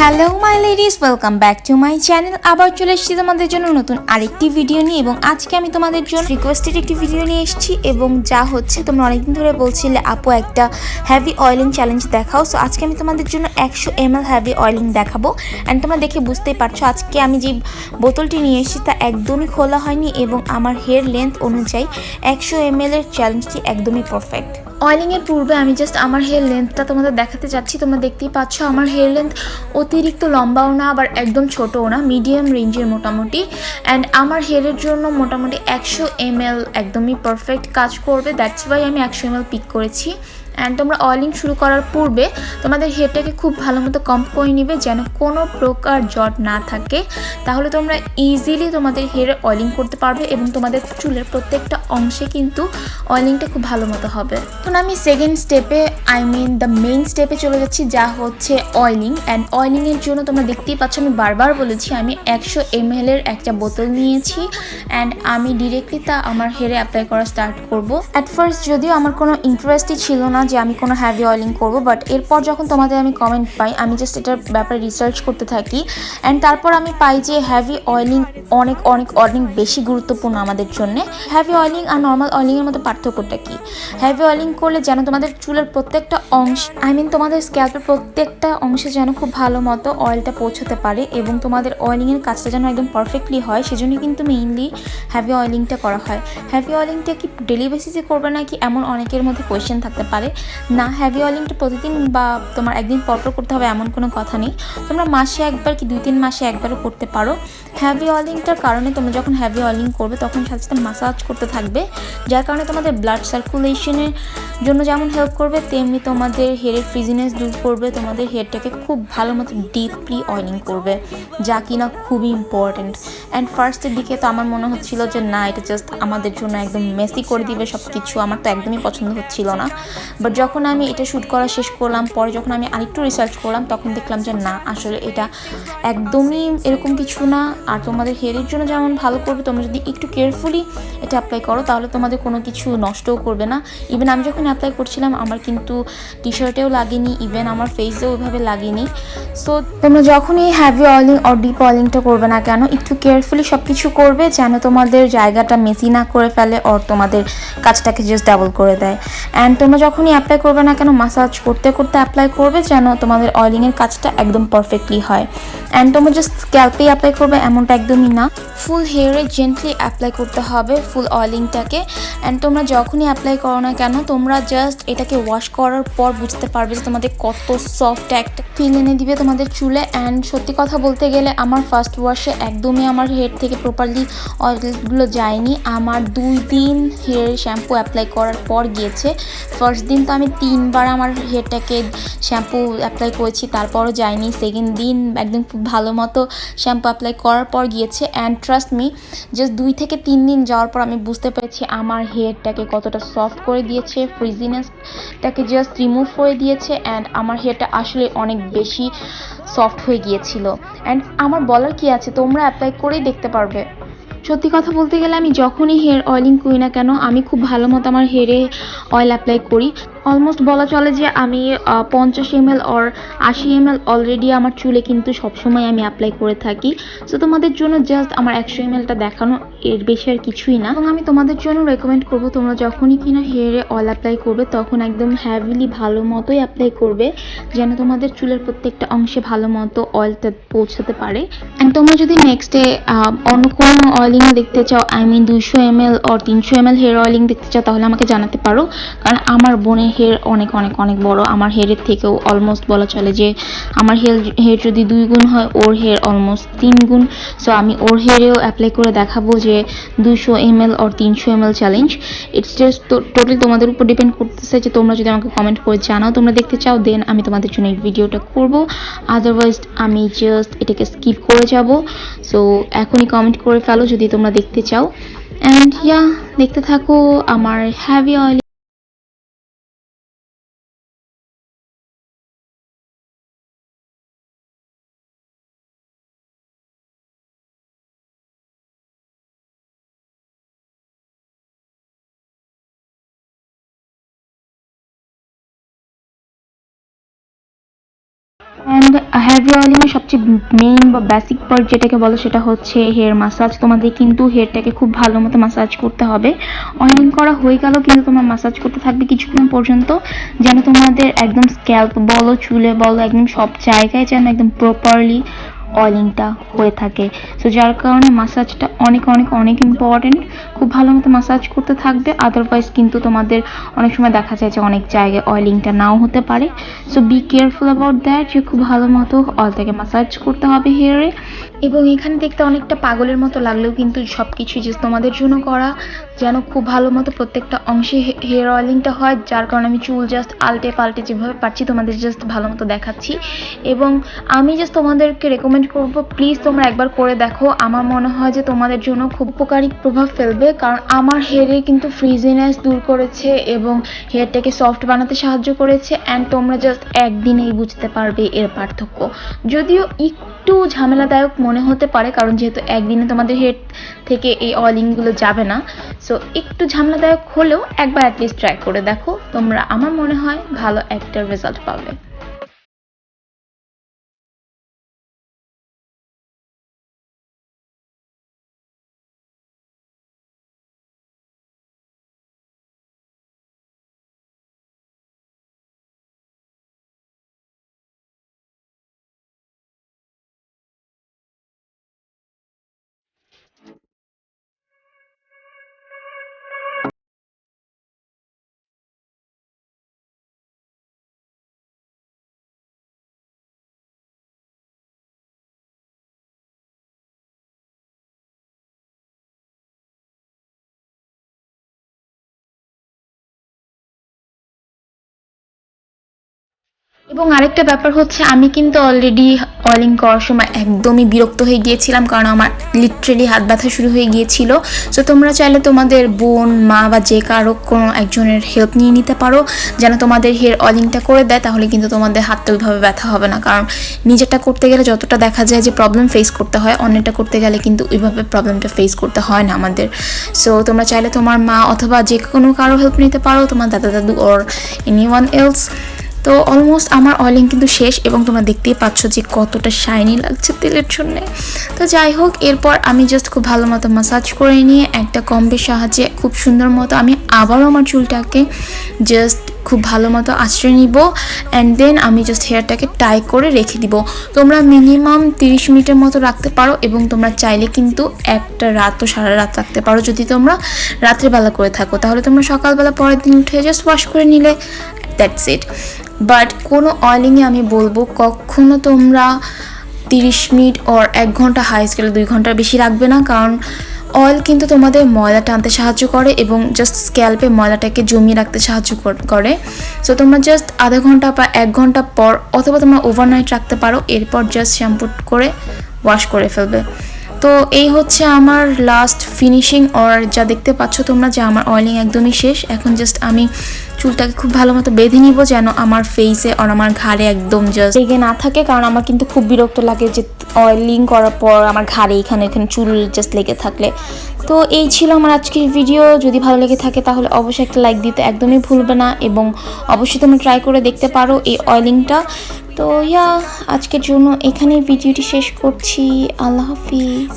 Hello my ladies, welcome back to my channel. আবার চলে এসেছি তোমাদের জন্য নতুন আরেকটি ভিডিও নিয়ে, এবং আজকে আমি তোমাদের জন্য রিকোয়েস্টেড একটি ভিডিও নিয়ে এসেছি। এবং যা হচ্ছে, তোমরা অনেকদিন ধরে বলছিলে আপু একটা হেভি অয়েলিং চ্যালেঞ্জ দেখাও। সো আজকে আমি তোমাদের জন্য 100 ml হেভি অয়েলিং দেখাবো। অ্যান্ড তোমরা দেখে বুঝতেই পারছো আজকে আমি যে বোতলটি নিয়ে এসেছি তা একদমই খোলা হয়নি, এবং আমার হেয়ার লেন্থ অনুযায়ী 100 ml এর চ্যালেঞ্জটি একদমই পারফেক্ট। অয়েলিংয়ের পূর্বে আমি জাস্ট আমার হেয়ার লেন্থটা তোমাদের দেখাতে যাচ্ছি। তোমরা দেখতেই পাচ্ছ আমার হেয়ার লেন্থ অতিরিক্ত লম্বাও না, আবার একদম ছোটও না, মিডিয়াম রেঞ্জের মোটামুটি। অ্যান্ড আমার হেয়ারের জন্য মোটামুটি 100 ml একদমই পারফেক্ট কাজ করবে। দ্যাটস ওয়াই আমি 100 ml পিক করেছি। অ্যান্ড তোমরা অয়েলিং শুরু করার পূর্বে তোমাদের হেয়ারটাকে খুব ভালো মতো কম্প করে নিবে, যেন কোনো প্রকার জট না থাকে। তাহলে তোমরা ইজিলি তোমাদের হেয়ারে অয়েলিং করতে পারবে, এবং তোমাদের চুলের প্রত্যেকটা অংশে কিন্তু অয়েলিংটা খুব ভালো মতো হবে। এখন আমি সেকেন্ড স্টেপে, দ্য মেইন স্টেপে চলে যাচ্ছি, যা হচ্ছে অয়েলিং। অ্যান্ড অয়েলিংয়ের জন্য তোমরা দেখতেই পাচ্ছ আমি বারবার বলেছি আমি 100 ml এর একটা বোতল নিয়েছি। অ্যান্ড আমি ডিরেক্টলি তা আমার হেয়ারে অ্যাপ্লাই করা স্টার্ট করবো। অ্যাট ফার্স্ট যদিও আমার কোনো ইন্টারেস্টই ছিল না যে আমি কোনো হ্যাভি অয়েলিং করবো, বাট এরপর যখন তোমাদের আমি কমেন্ট পাই, আমি জাস্ট এটার ব্যাপারে রিসার্চ করতে থাকি। অ্যান্ড তারপর আমি পাই যে হ্যাভি অয়েলিং অনেক অনেক অনেক বেশি গুরুত্বপূর্ণ আমাদের জন্য। হ্যাভি অয়েলিং আর নর্মাল অয়েলিংয়ের মধ্যে পার্থক্যটা কি? হ্যাভি অয়েলিং করলে যেন তোমাদের চুলের প্রত্যেকটা অংশ, তোমাদের স্ক্যাল্পের প্রত্যেকটা অংশে যেন খুব ভালো মতো অয়েলটা পৌঁছতে পারে, এবং তোমাদের অয়েলিংয়ের কাজটা যেন একদম পারফেক্টলি হয়, সেজন্য কিন্তু মেইনলি হ্যাভি অয়েলিংটা করা হয়। হ্যাভি অয়েলিংটা কি ডেলি বেসিসে করবে নাকি, এমন অনেকের মধ্যে কোয়েশ্চেন থাকতে পারে। না, হ্যাভি অয়েলিংটা প্রতিদিন বা তোমার একদিন পরপর করতে হবে এমন কোনো কথা নেই। তোমরা মাসে একবার কি 2-3 মাসে একবারও করতে পারো। হ্যাভি অয়েলিংটার কারণে তোমরা যখন হ্যাভি অয়েলিং করবে তখন সাথে সাথে মাসাজ করতে থাকবে, যার কারণে তোমাদের ব্লাড সার্কুলেশনের জন্য যেমন হেল্প করবে, তেমনি তোমাদের হেয়ারের ফ্রিজিনেস দূর করবে, তোমাদের হেয়ারটাকে খুব ভালো মতো ডিপলি অয়েলিং করবে, যা কিনা খুবই ইম্পর্টেন্ট। অ্যান্ড ফার্স্টের দিকে তো আমার মনে হচ্ছিল যে না, এটা জাস্ট আমাদের জন্য একদম মেসি করে দিবে সব কিছু, আমার তো একদমই পছন্দ হচ্ছিল না। বাট যখন আমি এটা শ্যুট করা শেষ করলাম, পরে যখন আমি আরেকটু রিসার্চ করলাম, তখন দেখলাম যে না, আসলে এটা একদমই এরকম কিছু না। আর তোমাদের হেয়ারের জন্য যেমন ভালো করবে, তোমরা যদি একটু কেয়ারফুলি এটা অ্যাপ্লাই করো তাহলে তোমাদের কোনো কিছু নষ্টও করবে না। ইভেন আমি যখন অ্যাপ্লাই করছিলাম আমার কিন্তু টি শার্টেও লাগেনি, ইভেন আমার ফেসেও ওইভাবে লাগেনি। সো তোমরা যখনই হ্যাভি অয়েলিং আর ডিপ অয়েলিংটা করবে না কেন, একটু কেয়ারফুলি সব কিছু করবে, যেন তোমাদের জায়গাটা মেসি না করে ফেলে আর তোমাদের কাজটাকে জাস্ট ডাবল করে দেয়। অ্যান্ড তোমরা যখনই অ্যাপ্লাই করবে না কেন, মাসাজ করতে করতে অ্যাপ্লাই করবে, যেন তোমাদের অয়েলিংয়ের কাজটা একদম পারফেক্টলি হয়। অ্যান্ড তোমরা জাস্ট স্ক্যাল্পেই অ্যাপ্লাই করবে এমনটা একদমই না, ফুল হেয়ারে জেন্টলি অ্যাপ্লাই করতে হবে ফুল অয়েলিংটাকে। অ্যান্ড তোমরা যখনই অ্যাপ্লাই করো না কেন, তোমরা জাস্ট এটাকে ওয়াশ করার পর বুঝতে পারবে যে তোমাদের কত সফট একটা ফিল এনে দিবে তোমাদের চুলে। অ্যান্ড সত্যি কথা বলতে গেলে আমার ফার্স্ট ওয়াশে একদমই আমার হেয়ার থেকে প্রপারলি অয়েলগুলো যায়নি। আমার 2 দিন হেয়ার শ্যাম্পু অ্যাপ্লাই করার পর গিয়েছে। ফার্স্ট দিন তো আমি 3 বার আমার হেয়ারটাকে শ্যাম্পু অ্যাপ্লাই করেছি, তারপরও যায়নি। সেকেন্ড দিন একদম খুব ভালো মতো শ্যাম্পু অ্যাপ্লাই করার পর গিয়েছে। অ্যান্ড ট্রাস্ট মি, জাস্ট 2 থেকে 3 দিন যাওয়ার পর আমি বুঝতে পেরেছি আমার হেয়ারটাকে কতটা সফট করে দিয়েছে, ফ্রিজিনেসটাকে জাস্ট রিমুভ করে দিয়েছে। অ্যান্ড আমার হেয়ারটা আসলে অনেক বেশি সফট হয়ে গিয়েছিল। অ্যান্ড আমার বলার কি আছে, তোমরা অ্যাপ্লাই করেই দেখতে পারবে। সত্যি কথা বলতে গেলে আমি যখনই হেয়ার অয়েলিং করি না কেন, আমি খুব ভালো মতো আমার হেয়ারে অয়েল অ্যাপ্লাই করি। অলমোস্ট বলা চলে যে আমি 50 ml or 80 ml অলরেডি আমার চুলে কিন্তু সবসময় আমি অ্যাপ্লাই করে থাকি। সো তোমাদের জন্য জাস্ট আমার 100 mlটা দেখানো, এর বেশি আর কিছুই না। এবং আমি তোমাদের জন্য রেকমেন্ড করবো, তোমরা যখনই কিনা হেয়ারে অয়েল অ্যাপ্লাই করবে তখন একদম হ্যাভিলি ভালো মতোই অ্যাপ্লাই করবে, যেন তোমাদের চুলের প্রত্যেকটা অংশে ভালো মতো অয়েলটা পৌঁছাতে পারে। অ্যান্ড তোমরা যদি নেক্সট ডে অন্য কোনো অয়েলিং দেখতে চাও, 200 ml or 300 ml hair oiling দেখতে চাও, তাহলে আমাকে জানাতে পারো। কারণ আমার বোনের হেয়ার অনেক অনেক অনেক বড়, আমার হেয়ারের থেকেও অলমোস্ট বলা চলে যে আমার হেয়ার যদি 2 গুণ হয়, ওর হেয়ার অলমোস্ট 3 গুণ। সো আমি ওর হেয়ারেও অ্যাপ্লাই করে দেখাবো যে 200 ml or 300 ml challenge. It's just totally তোমাদের উপর ডিপেন্ড করতেছে যে তোমরা যদি আমাকে কমেন্ট করে জানাও তোমরা দেখতে চাও, দেন আমি তোমাদের জন্য এই ভিডিওটা করব। আদারওয়াইজ আমি জাস্ট এটাকে স্কিপ করে যাব। সো এখনই কমেন্ট করে ফেলো যদি তোমরা দেখতে চাও। অ্যান্ড দেখতে থাকো আমার হ্যাভি অয়েল। অ্যান্ড হেয়ার অয়েলিংয়ের সবচেয়ে মেইন বা বেসিক পার্ট যেটাকে বলো সেটা হচ্ছে হেয়ার মাসাজ। তোমাদের কিন্তু হেয়ারটাকে খুব ভালো মতো মাসাজ করতে হবে। অয়েলিং করা হয়ে গেল কিন্তু তোমরা মাসাজ করতে থাকবে কিছুক্ষণ পর্যন্ত, যেন তোমাদের একদম স্ক্যাল্প বলো চুলে বলো একদম সব জায়গায় যেন একদম প্রপারলি অয়েলিংটা হয়ে থাকে। সো যার কারণে মাসাজটা অনেক অনেক অনেক ইম্পর্টেন্ট। খুব ভালো মতো মাসাজ করতে থাকবে, আদারওয়াইজ কিন্তু তোমাদের অনেক সময় দেখা যায় যে অনেক জায়গায় অয়েলিংটা নাও হতে পারে। So be careful about that, যে খুব ভালো মতো অয়েলটাকে মাসাজ করতে হবে হেয়ারে। এবং এখানে দেখতে অনেকটা পাগলের মতো লাগলেও কিন্তু সব কিছুই জাস্ট তোমাদের জন্য করা, যেন খুব ভালো মতো প্রত্যেকটা অংশে হেয়ার অয়েলিংটা হয়। যার কারণে আমি চুল জাস্ট আলটে পাল্টে যেভাবে পারছি তোমাদের জাস্ট ভালো মতো দেখাচ্ছি। এবং আমি জাস্ট তোমাদেরকে রেকমেন্ড করব, প্লিজ তোমরা একবার করে দেখো। আমার মনে হয় যে তোমাদের জন্য খুব উপকারী প্রভাব ফেলবে, কারণ আমার হেয়ারে কিন্তু ফ্রিজিনেস দূর করেছে এবং হেয়ারটাকে সফট বানাতে সাহায্য করেছে। অ্যান্ড তোমরা জাস্ট একদিনেই বুঝতে পারবে এর পার্থক্য। যদিও একটু ঝামেলাদায়ক মনে হতে পারে, কারণ যেহেতু একদিনে তোমাদের হেড থেকে এই অয়েলিংগুলো যাবে না, সো একটু ঝামেলাদায়ক হলেও একবার অ্যাটলিস্ট ট্রাই করে দেখো তোমরা, আমার মনে হয় ভালো একটা রেজাল্ট পাবে। এবং আরেকটা ব্যাপার হচ্ছে, আমি কিন্তু অলরেডি অয়েলিং করার সময় একদমই বিরক্ত হয়ে গিয়েছিলাম, কারণ আমার লিটারেলি হাত ব্যথা শুরু হয়ে গিয়েছিল। সো তোমরা চাইলে তোমাদের বোন, মা বা যে কারো কোনো একজনের হেল্প নিয়ে নিতে পারো, যেন তোমাদের হেয়ার অয়েলিংটা করে দেয়। তাহলে কিন্তু তোমাদের হাতটা ওইভাবে ব্যথা হবে না, কারণ নিজেরটা করতে গেলে যতটা দেখা যায় যে প্রবলেম ফেস করতে হয়, অন্যটা করতে গেলে কিন্তু ওইভাবে প্রবলেমটা ফেস করতে হয় না আমাদের। সো তোমরা চাইলে তোমার মা অথবা যে কোনো কারো হেল্প নিতে পারো, তোমার দাদা দাদু অর এনিওয়ান এলস। তো অলমোস্ট আমার অয়েলিং কিন্তু শেষ, এবং তোমরা দেখতেই পাচ্ছ যে কতটা শাইনি লাগছে তেলের জন্য। তো যাই হোক, এরপর আমি জাস্ট খুব ভালো মতো মাসাজ করে নিয়ে একটা কম্বের সাহায্যে খুব সুন্দর মতো আমি আবারও আমার চুলটাকে জাস্ট খুব ভালো মতো আঁচড়ে নিব। অ্যান্ড দেন আমি জাস্ট হেয়ারটাকে টাই করে রেখে দিব। তোমরা মিনিমাম 30 মিনিটের মতো রাখতে পারো, এবং তোমরা চাইলে কিন্তু একটা রাতও সারা রাত রাখতে পারো। যদি তোমরা রাত্রেবেলা করে থাকো, তাহলে তোমরা সকালবেলা পরের দিন উঠে জাস্ট ওয়াশ করে নিলে, দ্যাটস ইট। বাট কোনো অয়েলিংয়ে আমি বলবো কখনো তোমরা 30 মিনিট অর 1 ঘন্টা, হাই স্কেলে 2 ঘন্টার বেশি রাখবে না, কারণ অয়েল কিন্তু তোমাদের ময়লা টানতে সাহায্য করে এবং জাস্ট স্ক্যাল্পে ময়লাটাকে জমিয়ে রাখতে সাহায্য করে। সো তোমরা জাস্ট আধা ঘন্টা বা 1 ঘন্টা পর, অথবা তোমরা ওভারনাইট রাখতে পারো, এরপর জাস্ট শ্যাম্পু করে ওয়াশ করে ফেলবে। তো এই হচ্ছে আমার লাস্ট ফিনিশিং, অর যা দেখতে পাচ্ছ তোমরা যে আমার অয়েলিং একদমই শেষ। এখন জাস্ট আমি চুলটাকে খুব ভালো মতো বেঁধে নিব, যেন আমার ফেসে আর আমার ঘাড়ে একদম জাস্ট লেগে না থাকে, কারণ আমার কিন্তু খুব বিরক্ত লাগে যে অয়েলিং করার পর আমার ঘাড়ে এখানে চুল জাস্ট লেগে থাকলে। তো এই ছিল আমার আজকের ভিডিও। যদি ভালো লেগে থাকে তাহলে অবশ্যই একটা লাইক দিতে একদমই ভুলবে না, এবং অবশ্যই তোমরা ট্রাই করে দেখতে পারো এই অয়েলিংটা। তো ইয়া, আজকের জন্য এখানেই ভিডিওটি শেষ করছি। আল্লাহ হাফিজ।